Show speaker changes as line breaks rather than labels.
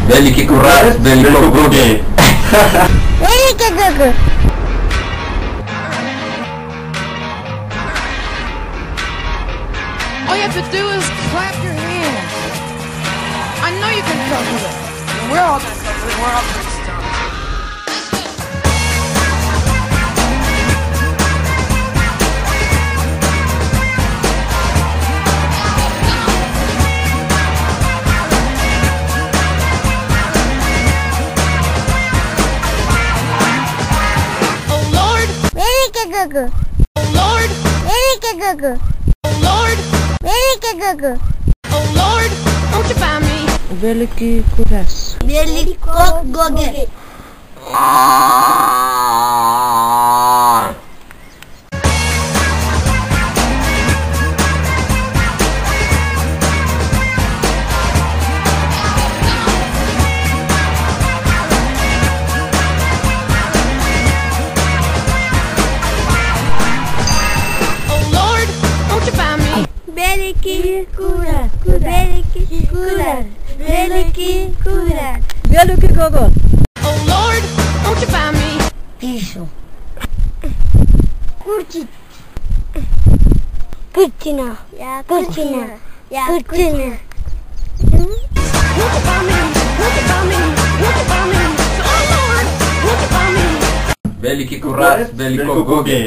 Veliki kurac, veliko guge.
Velike gugu.
All you have to do is clap your hands. I know you can cope with it. We're all gonna cope with it. We're all pretty strong. Oh Lord,
Velike gugu.
oh Lord,
Velike gugu.
oh Lord,
Velike gugu.
oh Lord, won't you find me?
Veliki kurac.
Veliko guge.
Oh Lord, won't you find me?
Veliki kurac. Veliki kurac. Veliki kurac.
Veliki gugu.
Oh Lord, won't you find me?
Piso. Kurci. Kurcina. Kurcina. Kurcina.
Won't you find me? Won't you find me? Won't you find me? Oh Lord, won't you find me?
Veliki kurac, veliko guge.